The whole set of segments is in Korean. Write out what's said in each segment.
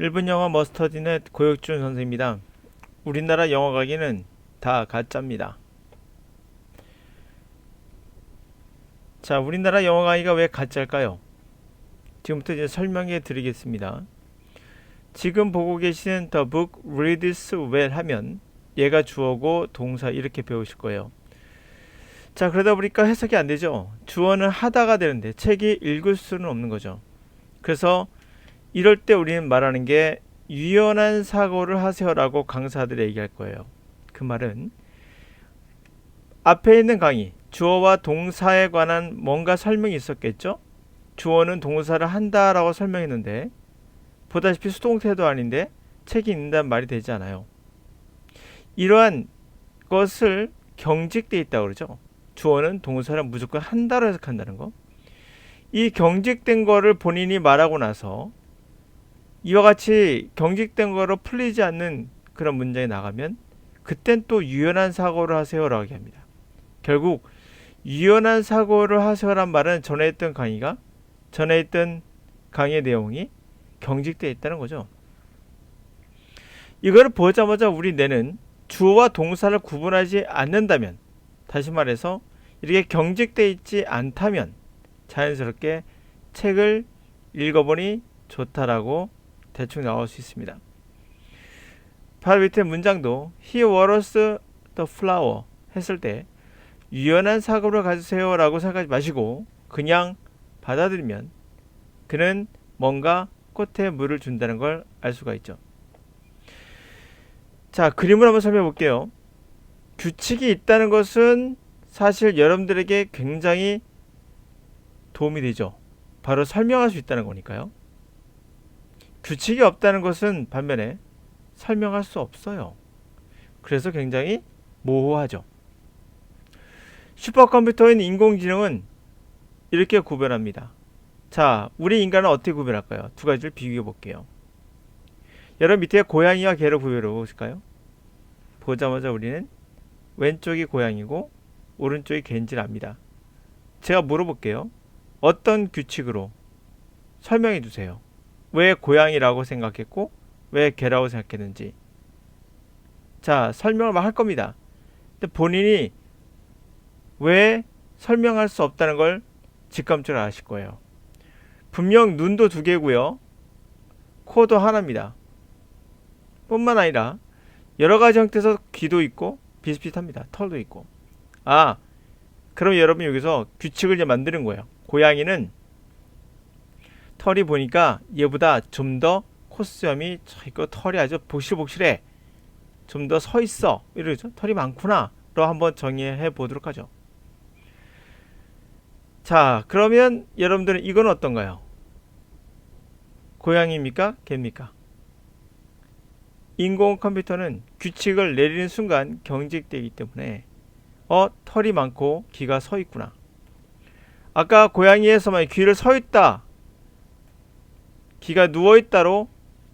일본 영화 머스터디의 고혁준 선생입니다. 우리나라 영화 가기는 다 가짜입니다. 자, 우리나라 영화 가기가 왜 가짜일까요? 지금부터 이제 설명해 드리겠습니다. 지금 보고 계시는 The Book Reads Well 하면 얘가 주어고 동사 이렇게 배우실 거예요. 자, 그러다 보니까 해석이 안 되죠. 주어는 하다가 되는데 책이 읽을 수는 없는 거죠. 그래서 이럴 때 우리는 말하는 게 유연한 사고를 하세요라고 강사들이 얘기할 거예요. 그 말은 앞에 있는 강의, 주어와 동사에 관한 뭔가 설명이 있었겠죠? 주어는 동사를 한다라고 설명했는데 보다시피 수동태도 아닌데 책이 읽는다는 말이 되지 않아요. 이러한 것을 경직돼 있다고 그러죠. 주어는 동사를 무조건 한다로 해석한다는 거. 이 경직된 거를 본인이 말하고 나서 이와 같이 경직된 거로 풀리지 않는 그런 문장이 나가면 그땐 또 유연한 사고를 하세요라고 얘기합니다. 결국 유연한 사고를 하세요란 말은 전에 했던 강의의 내용이 경직되어 있다는 거죠. 이거를 보자마자 우리 뇌는 주어와 동사를 구분하지 않는다면, 다시 말해서 이렇게 경직되어 있지 않다면 자연스럽게 책을 읽어보니 좋다라고 대충 나올 수 있습니다. 바로 밑에 문장도 He waters the flower 했을 때 유연한 사고를 가지세요 라고 생각하지 마시고 그냥 받아들이면 그는 뭔가 꽃에 물을 준다는 걸 알 수가 있죠. 자, 그림을 한번 설명해 볼게요. 규칙이 있다는 것은 사실 여러분들에게 굉장히 도움이 되죠. 바로 설명할 수 있다는 거니까요. 규칙이 없다는 것은 반면에 설명할 수 없어요. 그래서 굉장히 모호하죠. 슈퍼컴퓨터인 인공지능은 이렇게 구별합니다. 자, 우리 인간은 어떻게 구별할까요? 두 가지를 비교해 볼게요. 여러분 밑에 고양이와 개를 구별해 보실까요? 보자마자 우리는 왼쪽이 고양이고 오른쪽이 개인지를 압니다. 제가 물어볼게요. 어떤 규칙으로 설명해 주세요. 왜 고양이라고 생각했고 왜 개라고 생각했는지. 자, 설명을 할 겁니다. 근데 본인이 왜 설명할 수 없다는 걸 직감적으로 아실 거예요. 분명 눈도 두 개고요. 코도 하나입니다. 뿐만 아니라 여러 가지 형태에서 귀도 있고 비슷비슷합니다. 털도 있고. 아, 그럼 여러분 여기서 규칙을 이제 만드는 거예요. 고양이는 털이 보니까 얘보다 좀 더 콧수염이 이거 털이 아주 복실복실해. 좀 더 서 있어. 이러죠. 털이 많구나. 로 한번 정의해 보도록 하죠. 자, 그러면 여러분들은 이건 어떤가요? 고양이입니까? 개입니까? 인공 컴퓨터는 규칙을 내리는 순간 경직되기 때문에 털이 많고 귀가 서 있구나. 아까 고양이에서만 귀를 서 있다, 귀가 누워 있다로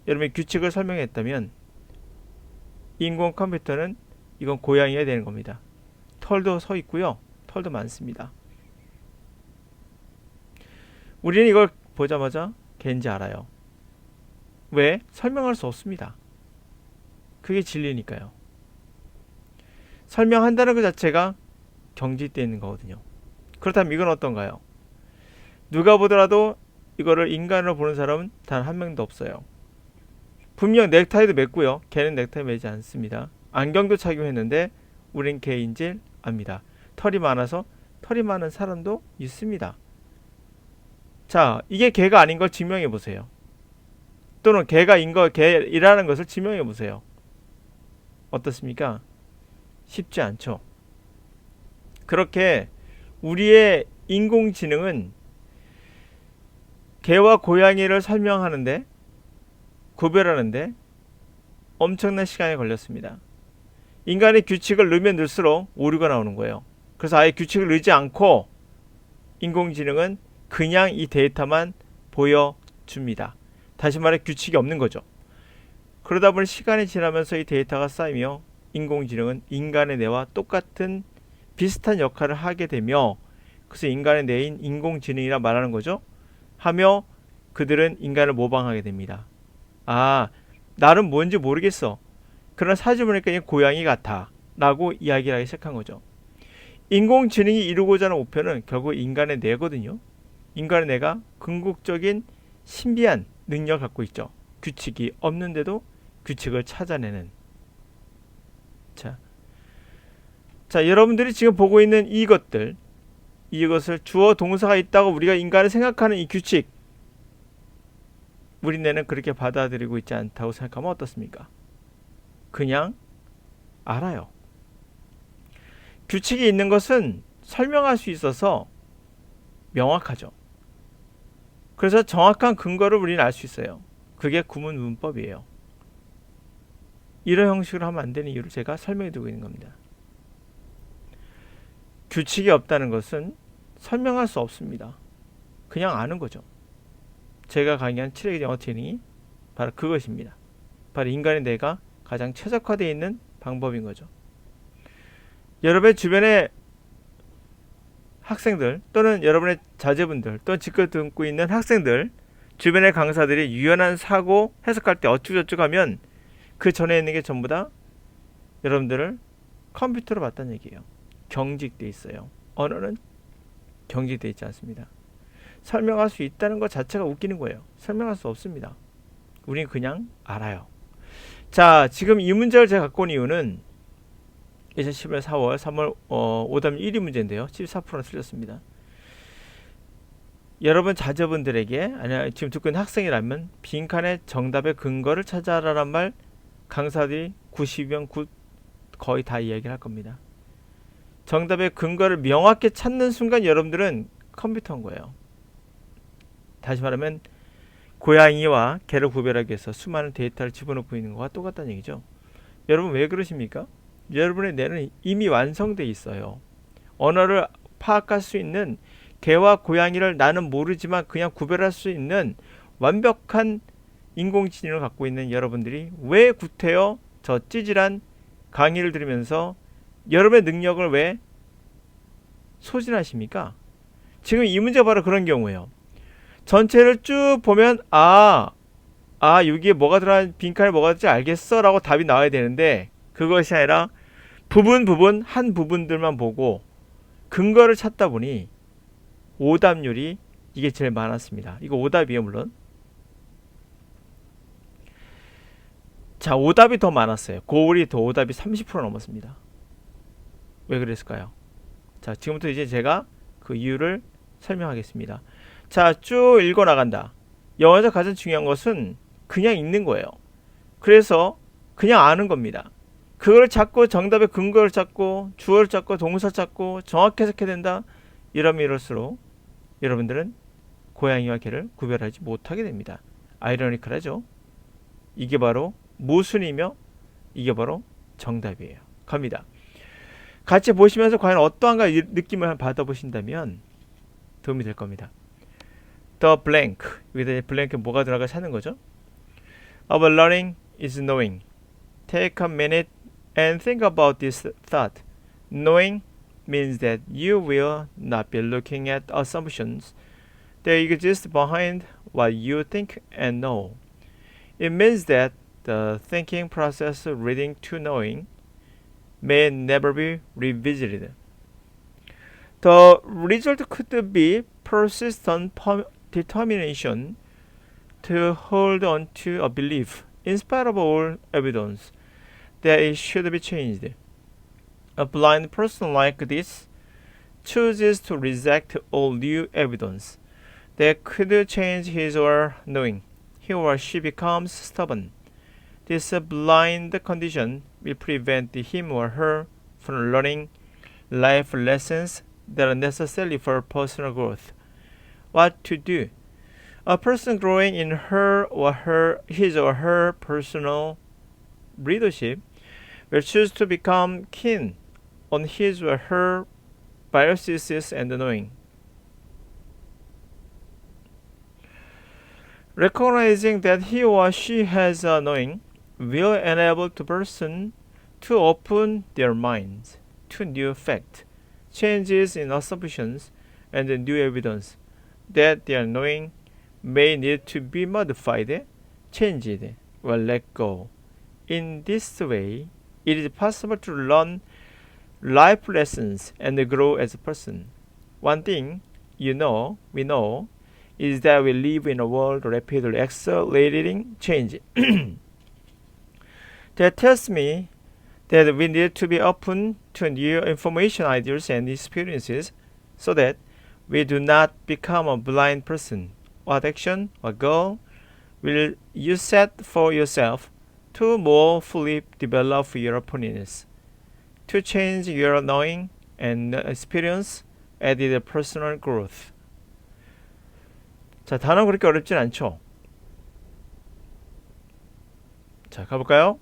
여러분이 규칙을 설명했다면 인공 컴퓨터는 이건 고양이가 되는 겁니다. 털도 서 있고요. 털도 많습니다. 우리는 이걸 보자마자 개인지 알아요. 왜? 설명할 수 없습니다. 그게 진리니까요. 설명한다는 것 자체가 경직되어 있는 거거든요. 그렇다면 이건 어떤가요? 누가 보더라도 이거를 인간으로 보는 사람은 단 한 명도 없어요. 분명 넥타이도 맸고요. 걔는 넥타이 매지 않습니다. 안경도 착용했는데 우린 개인지 압니다. 털이 많아서 털이 많은 사람도 있습니다. 자, 이게 개가 아닌 걸 증명해 보세요. 또는 개라는 것을 증명해 보세요. 어떻습니까? 쉽지 않죠. 그렇게 우리의 인공지능은 개와 고양이를 설명하는데, 구별하는데 엄청난 시간이 걸렸습니다. 인간의 규칙을 넣으면 넣을수록 오류가 나오는 거예요. 그래서 아예 규칙을 넣지 않고 인공지능은 그냥 이 데이터만 보여줍니다. 다시 말해 규칙이 없는 거죠. 그러다 보니 시간이 지나면서 이 데이터가 쌓이며 인공지능은 인간의 뇌와 똑같은 비슷한 역할을 하게 되며, 그래서 인간의 뇌인 인공지능이라 말하는 거죠. 하며 그들은 인간을 모방하게 됩니다. 아, 나는 뭔지 모르겠어. 그러나 사진 보니까 이 고양이 같아. 라고 이야기를 하기 시작한 거죠. 인공지능이 이루고자 하는 목표는 결국 인간의 뇌거든요. 인간의 뇌가 궁극적인 신비한 능력을 갖고 있죠. 규칙이 없는데도 규칙을 찾아내는. 자, 여러분들이 지금 보고 있는 이것을 주어 동사가 있다고 우리가 인간을 생각하는 이 규칙, 우리 뇌는 그렇게 받아들이고 있지 않다고 생각하면 어떻습니까? 그냥 알아요. 규칙이 있는 것은 설명할 수 있어서 명확하죠. 그래서 정확한 근거를 우리는 알 수 있어요. 그게 구문 문법이에요. 이런 형식으로 하면 안 되는 이유를 제가 설명해 드리고 있는 겁니다. 규칙이 없다는 것은 설명할 수 없습니다. 그냥 아는 거죠. 제가 강의한 트랙 영어 트레이닝이 바로 그것입니다. 바로 인간의 뇌가 가장 최적화되어 있는 방법인 거죠. 여러분의 주변에 학생들 또는 여러분의 자제분들 또는 직접 듣고 있는 학생들 주변의 강사들이 유연한 사고 해석할 때 어쩌고저쩌고 하면 그 전에 있는 게 전부 다 여러분들을 컴퓨터로 봤다는 얘기예요. 경직돼 있어요. 언어는 경직돼 있지 않습니다. 설명할 수 있다는 것 자체가 웃기는 거예요. 설명할 수 없습니다. 우리는 그냥 알아요. 자, 지금 이 문제를 제가 갖고 온 이유는 2011년 4월 3월 오답 1위 문제인데요. 74%는 틀렸습니다. 여러분 자제분들에게 아니 지금 듣고 있는 학생이라면 빈칸에 정답의 근거를 찾아라란 말 강사들이 90명 거의 다 이야기를 할 겁니다. 정답의 근거를 명확히 찾는 순간 여러분들은 컴퓨터인 거예요. 다시 말하면 고양이와 개를 구별하기 위해서 수많은 데이터를 집어넣고 있는 것과 똑같다는 얘기죠. 여러분 왜 그러십니까? 여러분의 뇌는 이미 완성되어 있어요. 언어를 파악할 수 있는 개와 고양이를 나는 모르지만 그냥 구별할 수 있는 완벽한 인공지능을 갖고 있는 여러분들이 왜 구태여 저 찌질한 강의를 들으면서 여러분의 능력을 왜 소진하십니까? 지금 이 문제가 바로 그런 경우예요. 전체를 쭉 보면 여기에 뭐가 들어간 빈칸에 뭐가 들지 알겠어 라고 답이 나와야 되는데 그것이 아니라 부분 한 부분들만 보고 근거를 찾다 보니 오답률이 이게 제일 많았습니다. 이거 오답이에요 물론. 자, 오답이 더 많았어요. 고울이 더 오답이 30% 넘었습니다. 왜 그랬을까요? 자, 지금부터 이제 제가 그 이유를 설명하겠습니다. 자, 쭉 읽어 나간다. 영어에서 가장 중요한 것은 그냥 읽는 거예요. 그래서 그냥 아는 겁니다. 그걸 찾고 정답의 근거를 찾고 주어를 찾고 동사 찾고 정확히 해석해야 된다. 이러면 이럴수록 여러분들은 고양이와 개를 구별하지 못하게 됩니다. 아이러니컬하죠. 이게 바로 모순이며 이게 바로 정답이에요. 갑니다. 같이 보시면서 과연 어떠한가 느낌을 받아보신다면 도움이 될 겁니다. The blank. 여기다 blank 뭐가 들어가 찾는 거죠. Of learning is knowing. Take a minute and think about this thought. Knowing means that you will not be looking at assumptions that exist behind what you think and know. It means that the thinking process leading to knowing may never be revisited. The result could be persistent determination to hold on to a belief in spite of all evidence that it should be changed. A blind person like this chooses to reject all new evidence that could change his or knowing. He or she becomes stubborn. This blind condition will prevent him or her from learning life lessons that are necessary for personal growth. What to do? A person growing in his or her personal leadership will choose to become keen on his or her biases and knowing. Recognizing that he or she has a knowing will enable the person to open their minds to new facts, changes in assumptions, and new evidence that their knowing may need to be modified, changed, or let go. In this way, it is possible to learn life lessons and grow as a person. One thing we know, is that we live in a world rapidly accelerating change. That tells me that we need to be open to new information, ideas, and experiences so that we do not become a blind person. What action or goal will you set for yourself to more fully develop your opinions, to change your knowing and experience added personal growth? 자, 단어 그렇게 어렵진 않죠? 자, 가볼까요?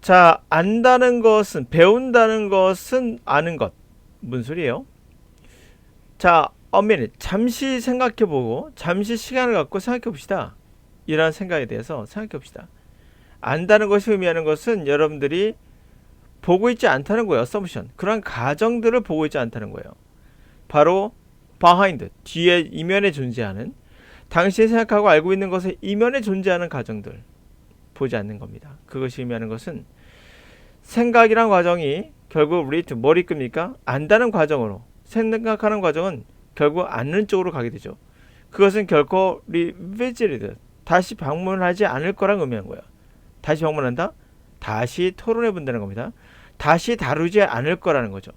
자, 안다는 것은, 배운다는 것은 아는 것. 무슨 소리예요? 자, 잠시 생각해보고, 잠시 시간을 갖고 생각해봅시다. 이런 생각에 대해서 생각해봅시다. 안다는 것이 의미하는 것은 여러분들이 보고 있지 않다는 거예요. assumption. 그런 가정들을 보고 있지 않다는 거예요. 바로 behind, 뒤에 이면에 존재하는, 당신이 생각하고 알고 있는 것의 이면에 존재하는 가정들 보지 않는 겁니다. 그것이 의미하는 것은 생각이란 과정이 결국 lead, 뭘 이끕니까? 안다는 과정으로, 생각하는 과정은 결국 아는 쪽으로 가게 되죠. 그것은 결코 revisit, 다시 방문하지 않을 거랑 의미하는 거예요. 다시 방문한다? 다시 토론해 본다는 겁니다. 다시 다루지 않을 거라는 거죠.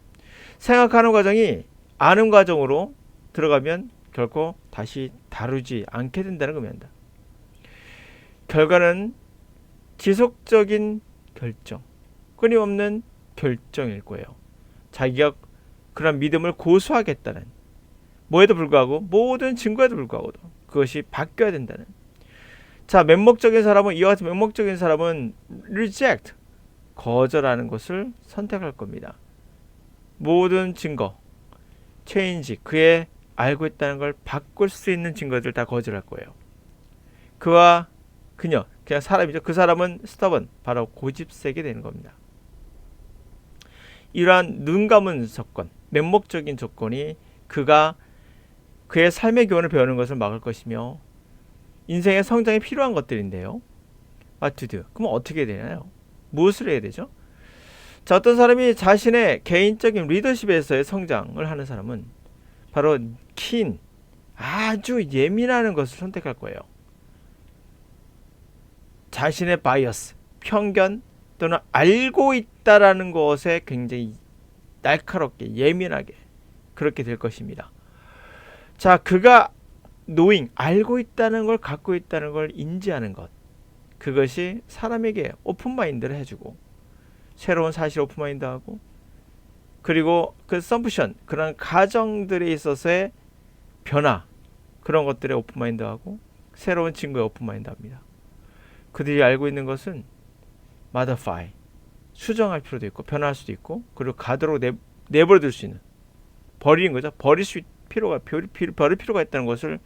생각하는 과정이 아는 과정으로 들어가면 결코 다시 다루지 않게 된다는 걸 의미한다. 결과는 지속적인 결정, 끊임없는 결정일 거예요. 자기가 그런 믿음을 고수하겠다는, 뭐에도 불구하고, 모든 증거에도 불구하고도 그것이 바뀌어야 된다는. 자, 맹목적인 사람은, 이와 같은 맹목적인 사람은 reject, 거절하는 것을 선택할 겁니다. 모든 증거, change, 그의 알고 있다는 걸 바꿀 수 있는 증거들 다 거절할 거예요. 그와 그냥 사람이죠. 그 사람은 stubborn, 바로 고집세게 되는 겁니다. 이러한 눈 감은 조건, 맹목적인 조건이 그의 삶의 교훈을 배우는 것을 막을 것이며 인생의 성장에 필요한 것들인데요. What to do? 그럼 어떻게 해야 되나요? 무엇을 해야 되죠? 자, 어떤 사람이 자신의 개인적인 리더십에서의 성장을 하는 사람은 바로 keen, 아주 예민하는 것을 선택할 거예요. 자신의 바이어스, 편견 또는 알고 있다라는 것에 굉장히 날카롭게, 예민하게 그렇게 될 것입니다. 자, 그가 knowing, 알고 있다는 걸, 갖고 있다는 걸 인지하는 것, 그것이 사람에게 오픈마인드를 해주고, 새로운 사실 오픈마인드하고, 그리고 그 assumption, 그런 가정들에 있어서의 변화, 그런 것들에 오픈마인드하고, 새로운 친구에 오픈마인드합니다. 그들이 알고 있는 것은 modify, 수정할 필요도 있고, 변화할 수도 있고, 그리고 가도록 내버려둘 수 있는, 버리는 거죠. 버릴 필요가 있다는 것을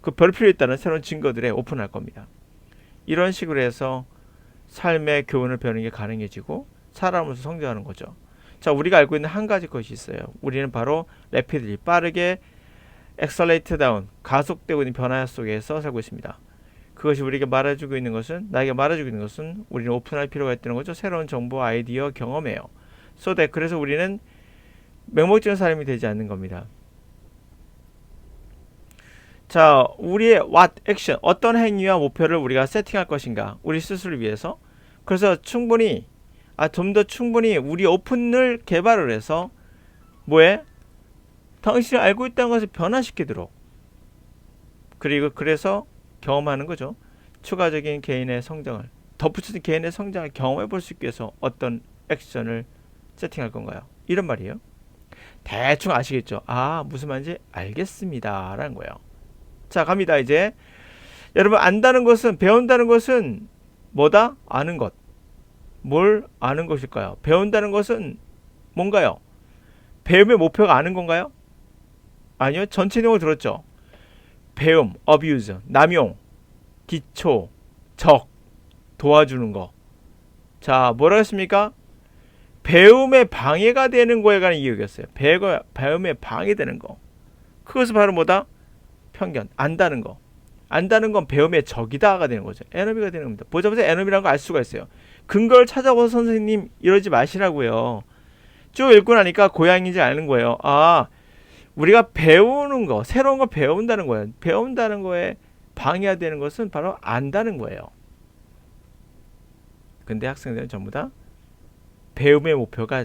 그 버릴 필요 있다는 새로운 증거들에 오픈할 겁니다. 이런 식으로 해서 삶의 교훈을 배우는 게 가능해지고 사람으로서 성장하는 거죠. 자, 우리가 알고 있는 한 가지 것이 있어요. 우리는 바로 rapidly, 빠르게 accelerate down, 가속되고 있는 변화 속에서 살고 있습니다. 그것이 나에게 말해주고 있는 것은 우리는 오픈할 필요가 있다는 거죠. 새로운 정보, 아이디어, 경험이에요. 그래서 우리는 맹목적인 사람이 되지 않는 겁니다. 자, 우리의 what action, 어떤 행위와 목표를 우리가 세팅할 것인가, 우리 스스로를 위해서. 그래서 좀 더 충분히 우리 오픈을 개발을 해서 당신이 알고 있다는 것을 변화시키도록, 그래서 경험하는 거죠. 추가적인 개인의 성장을, 덧붙여진 개인의 성장을 경험해 볼 수 있기 위해서 어떤 액션을 세팅할 건가요? 이런 말이에요. 대충 아시겠죠? 무슨 말인지 알겠습니다 라는 거예요. 자, 갑니다. 이제 여러분, 안다는 것은, 배운다는 것은 뭐다? 아는 것. 뭘 아는 것일까요? 배운다는 것은 뭔가요? 배움의 목표가 아는 건가요? 아니요. 전체 내용을 들었죠. 배움, abuse, 남용, 기초, 적, 도와주는 거. 자, 뭐라고 했습니까? 배움에 방해가 되는 거에 관한 이유였어요. 배움에 방해되는 거. 그것은 바로 뭐다? 편견, 안다는 거. 안다는 건 배움의 적이다가 되는 거죠. 에너미가 되는 겁니다. 보자마자 에너미라는 거 알 수가 있어요. 근거를 찾아보서 선생님 이러지 마시라고요. 쭉 읽고 나니까 고양이인지 아는 거예요. 아, 우리가 배우는 거, 새로운 걸 배운다는 거예요. 배운다는 거에 방해가 되는 것은 바로 안다는 거예요. 근데 학생들은 전부 다 배움의 목표가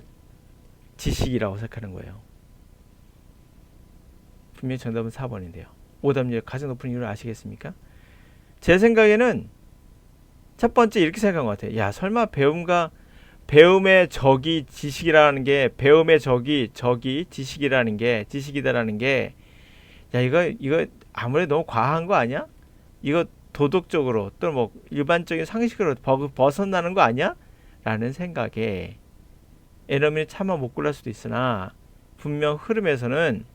지식이라고 생각하는 거예요. 분명히 정답은 4번인데요. 오답률이 가장 높은 이유를 아시겠습니까? 제 생각에는 첫 번째 이렇게 생각한 것 같아요. 야, 설마 배움의 적이 지식이라는 게, 배움의 적이 지식이라는 게, 지식이다라는 게, 야, 이거 아무래도 너무 과한 거 아니야? 이거 도덕적으로 또 뭐 일반적인 상식으로 벗어나는 거 아니야? 라는 생각에 에너미는 차마 못 골랄 수도 있으나 분명 흐름에서는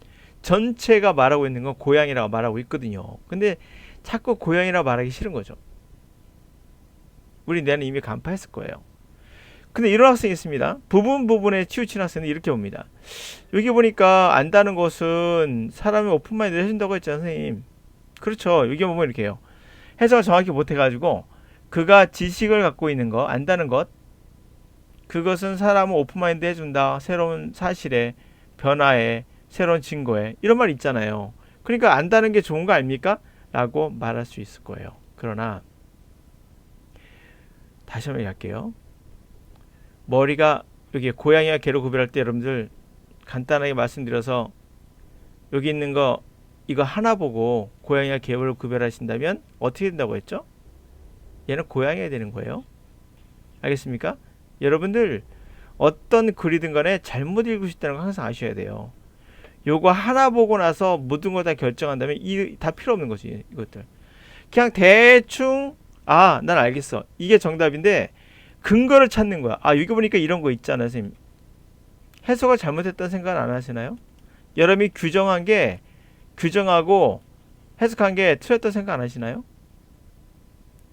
전체가 말하고 있는 건 고양이라고 말하고 있거든요. 근데 자꾸 고양이라고 말하기 싫은 거죠. 우리 내는 이미 간파했을 거예요. 근데 이런 학생이 있습니다. 부분에 치우친 학생은 이렇게 봅니다. 여기 보니까 안다는 것은 사람의 오픈마인드를 해준다고 했잖아요, 선생님. 그렇죠. 여기 보면 이렇게 해요. 해석을 정확히 못해가지고 그가 지식을 갖고 있는 거, 안다는 것, 그것은 사람을 오픈마인드 해준다. 새로운 사실에, 변화에, 새로운 증거에, 이런 말 있잖아요. 그러니까 안다는 게 좋은 거 아닙니까? 라고 말할 수 있을 거예요. 그러나 다시 한번 얘기할게요. 머리가 여기 고양이와 개로 구별할 때 여러분들 간단하게 말씀드려서 여기 있는 거 이거 하나 보고 고양이와 개를 구별하신다면 어떻게 된다고 했죠? 얘는 고양이가 되는 거예요. 알겠습니까? 여러분들 어떤 글이든 간에 잘못 읽으셨다는 거 항상 아셔야 돼요. 요거 하나 보고 나서 모든 거 다 결정한다면 다 필요 없는 거지. 이것들 그냥 대충 난 알겠어. 이게 정답인데 근거를 찾는 거야. 여기 보니까 이런 거 있잖아요, 선생님. 해석을 잘못했다는 생각 안 하시나요? 여러분이 규정하고 해석한 게 틀렸다는 생각 안 하시나요?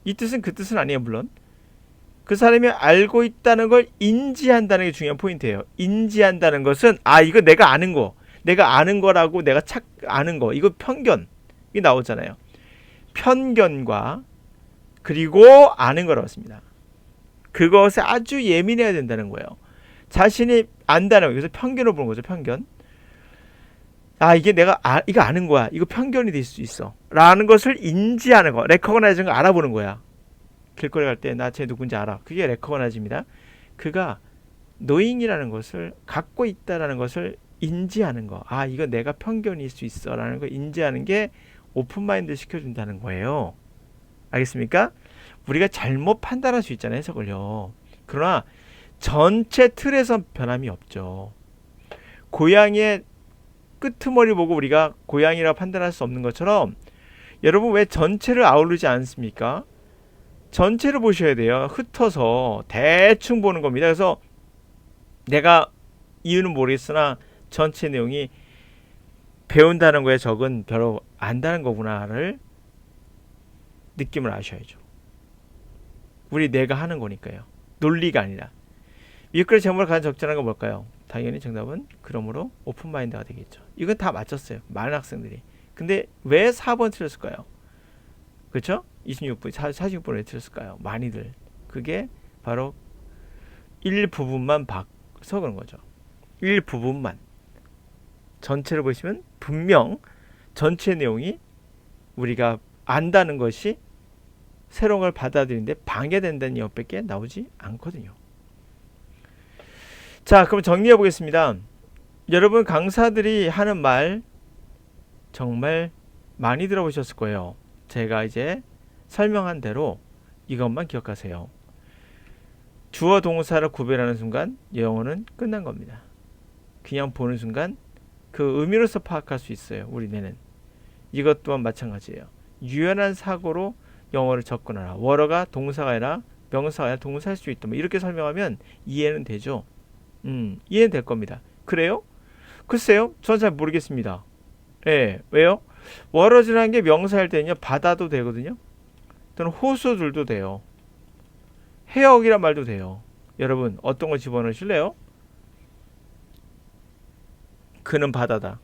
이 뜻은 그 뜻은 아니에요, 물론. 그 사람이 알고 있다는 걸 인지한다는 게 중요한 포인트예요. 인지한다는 것은 이거 내가 아는 거라고 내가 아는 거. 이거 편견이 나오잖아요. 편견과 그리고 아는 거라고 했습니다. 그것에 아주 예민해야 된다는 거예요. 자신이 안다는 거. 그래서 편견을 보는 거죠. 편견. 이게 내가 이거 아는 거야. 이거 편견이 될 수 있어. 라는 것을 인지하는 거. 레커그나이즈는 거 알아보는 거야. 길거리 갈 때 나 쟤 누군지 알아. 그게 레커그나이즈입니다. 그가 노잉이라는 것을 갖고 있다라는 것을 인지하는 거. 이거 내가 편견일 수 있어. 라는 걸 인지하는 게 오픈마인드 시켜준다는 거예요. 알겠습니까? 우리가 잘못 판단할 수 있잖아요. 해석을요. 그러나 전체 틀에서 변함이 없죠. 고양이의 끄트머리 보고 우리가 고양이라고 판단할 수 없는 것처럼 여러분 왜 전체를 아우르지 않습니까? 전체를 보셔야 돼요. 흩어서 대충 보는 겁니다. 그래서 내가 이유는 모르겠으나 전체 내용이 배운다는 거에 적은 별로 안다는 거구나를 느낌을 아셔야죠. 우리 내가 하는 거니까요. 논리가 아니라. 미끄러 제목을 가장 적절한 건 뭘까요? 당연히 정답은 그러므로 오픈마인드가 되겠죠. 이건 다 맞췄어요. 많은 학생들이. 근데 왜 4번 틀렸을까요? 그렇죠? 26번, 46번 왜 틀렸을까요? 많이들. 그게 바로 일부분만 봐서 그런 거죠. 일부분만. 전체를 보시면 분명 전체 내용이 우리가 안다는 것이 새로운 걸 받아들이는데 방해된다는 얘기밖에 나오지 않거든요. 자, 그럼 정리해 보겠습니다. 여러분 강사들이 하는 말 정말 많이 들어보셨을 거예요. 제가 이제 설명한 대로 이것만 기억하세요. 주어 동사를 구별하는 순간 영어는 끝난 겁니다. 그냥 보는 순간 그 의미로서 파악할 수 있어요. 우리 뇌는. 이것 또한 마찬가지예요. 유연한 사고로 영어를 접근하라. 원어가 동사가 아니라 명사가 아니라 동사일 수 있다. 이렇게 설명하면 이해는 되죠. 이해는 될 겁니다. 그래요? 글쎄요. 전 잘 모르겠습니다. 예, 왜요? 워러즈라는 게 명사일 때는요. 바다도 되거든요. 또는 호수들도 돼요. 해역이란 말도 돼요. 여러분 어떤 거 집어넣으실래요? 그는 바다다.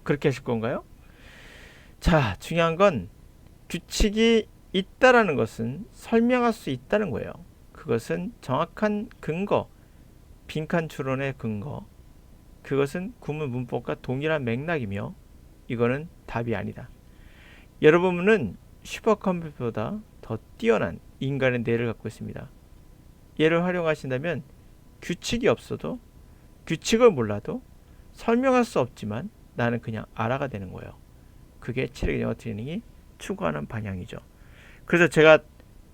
그렇게 하실 건가요? 자, 중요한 건 규칙이 있다라는 것은 설명할 수 있다는 거예요. 그것은 정확한 근거, 빈칸 추론의 근거, 그것은 구문 문법과 동일한 맥락이며 이거는 답이 아니다. 여러분은 슈퍼컴퓨터보다 더 뛰어난 인간의 뇌를 갖고 있습니다. 얘를 활용하신다면 규칙이 없어도, 규칙을 몰라도 설명할 수 없지만 나는 그냥 알아가 되는 거예요. 그게 7회 영어 트레이닝이 추구하는 방향이죠. 그래서 제가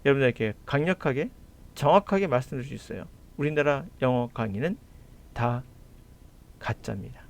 여러분들에게 강력하게 정확하게 말씀드릴 수 있어요. 우리나라 영어 강의는 다 가짜입니다.